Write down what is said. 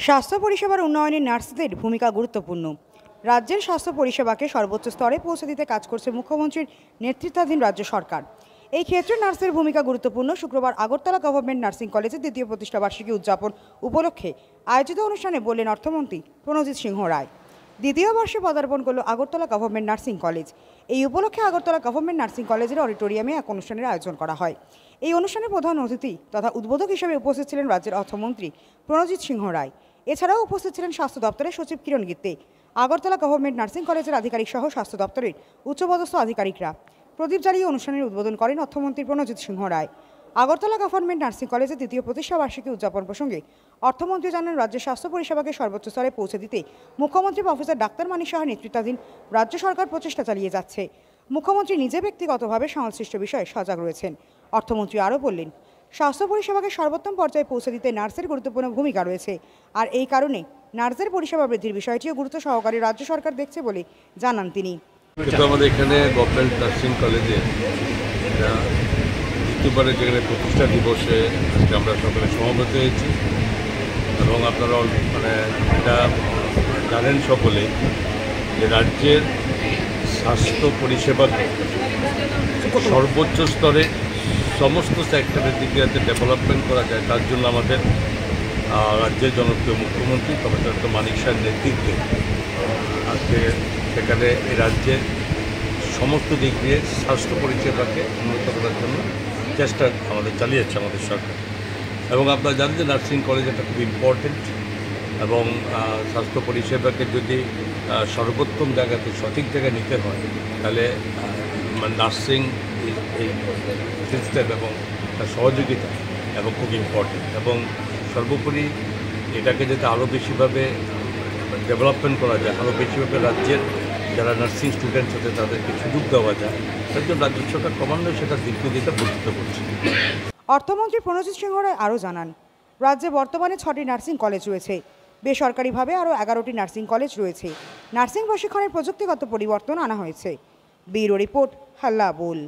স্বাস্থ্য পরিষেবার উন্নয়নে নার্সদের ভূমিকা গুরুত্বপূর্ণ। রাজ্যের স্বাস্থ্য পরিষেবাকে সর্বোচ্চ স্তরে পৌঁছে দিতে কাজ করছে মুখ্যমন্ত্রীর নেতৃত্বাধীন রাজ্য সরকার। এই ক্ষেত্রে নার্সদের ভূমিকা গুরুত্বপূর্ণ। শুক্রবার আগরতলা গভর্নমেন্ট নার্সিং কলেজের দ্বিতীয় প্রতিষ্ঠাবার্ষিকী উদযাপন উপলক্ষে আয়োজিত অনুষ্ঠানে বললেন অর্থমন্ত্রী প্রণজিৎ সিংহ রায়। দ্বিতীয় বর্ষে পদার্পণ করল আগরতলা গভর্নমেন্ট নার্সিং কলেজ। এই উপলক্ষে আগরতলা গভর্নমেন্ট নার্সিং কলেজের অডিটোরিয়ামে এক অনুষ্ঠানের আয়োজন করা হয়। এই অনুষ্ঠানে প্রধান অতিথি তথা উদ্বোধক হিসেবে উপস্থিত ছিলেন রাজ্যের অর্থমন্ত্রী প্রণজিৎ সিংহ রায়। এছাড়াও উপস্থিত ছিলেন স্বাস্থ্য দপ্তরের সচিব কিরণ গিত্তে, আগরতলা গভর্নমেন্ট নার্সিং কলেজের আধিকারিক সহ স্বাস্থ্য দপ্তরের উচ্চপদস্থ আধিকারিকরা। প্রদীপ জ্বালিয়ে অনুষ্ঠানের উদ্বোধন করেন অর্থমন্ত্রী প্রণজিৎ সিংহ রায়। আগরতলা গভর্নমেন্ট নার্সিং কলেজের দ্বিতীয় প্রতিষ্ঠাবার্ষিকী উদযাপন প্রসঙ্গে অর্থমন্ত্রী জানান, রাজ্যের স্বাস্থ্য পরিষেবাকে সর্বোচ্চ স্তরে পৌঁছে দিতে মুখ্যমন্ত্রী প্রফেসর ডাক্তার মানিক সাহার নেতৃত্বাধীন রাজ্য সরকার প্রচেষ্টা চালিয়ে যাচ্ছে। মুখ্যমন্ত্রী নিজে ব্যক্তিগতভাবে সংশ্লিষ্ট বিষয়ে সজাগ রয়েছেন। অর্থমন্ত্রী আরও বললেন, স্বাস্থ্য পরিষেবাকে সর্বোত্তম পর্যায়ে পৌঁছে দিতে নার্সের গুরুত্বপূর্ণ ভূমিকা রয়েছে, আর এই কারণে নার্সের পরিষেবা বৃদ্ধির বিষয়টিও গুরুত্ব সহকারে রাজ্য সরকার দেখছে বলে জানান তিনি। আমাদের এখানে গভর্নমেন্ট নার্সিং কলেজে দ্বিতীয়বারের যেখানে প্রতিষ্ঠা দিবসে আমরা সকলে সমবেত হয়েছি এবং আপনারা এটা জানেন সকলে যে রাজ্যের স্বাস্থ্য পরিষেবাকে সর্বোচ্চ স্তরে সমস্ত সেক্টরের দিকে যাতে ডেভেলপমেন্ট করা যায়, তার জন্য আমাদের রাজ্যের জনপ্রিয় মুখ্যমন্ত্রী প্রফেসর ডাক্তার মানিক সাহের নেতৃত্বে আজকে সেখানে এই রাজ্যের সমস্ত দিক দিয়ে স্বাস্থ্য পরিষেবাকে উন্নত করার জন্য চেষ্টা আমাদের চালিয়েছে আমাদের সরকার। এবং আপনারা জানেন যে নার্সিং কলেজ একটা খুব ইম্পর্টেন্ট, এবং স্বাস্থ্য পরিষেবাকে যদি সর্বোত্তম জায়গাতে সঠিক জায়গায় নিতে হয় তাহলে নার্সিং এই সিস্টেম এবং তার সহযোগিতা এবং খুব ইম্পর্টেন্ট, এবং সর্বোপরি এটাকে যাতে আরও বেশিভাবে ডেভেলপমেন্ট করা যায়, আরও বেশিভাবে রাজ্যের যারা নার্সিং স্টুডেন্টস আছে তাদেরকে সুযোগ দেওয়া যায়, তার জন্য রাজ্য সরকার ক্রমান্বয়ে সেটা দিক দিতে বর্ধিত করছে। অর্থমন্ত্রী প্রণজিৎ সিংহ রায় আরও জানান, রাজ্যে বর্তমানে 6টি নার্সিং কলেজ রয়েছে, বেসরকারিভাবে আরও 11টি নার্সিং কলেজ রয়েছে। নার্সিং প্রশিক্ষণের প্রযুক্তিগত পরিবর্তন আনা হয়েছে। ব্যুরো রিপোর্ট, হাল্লা বোল।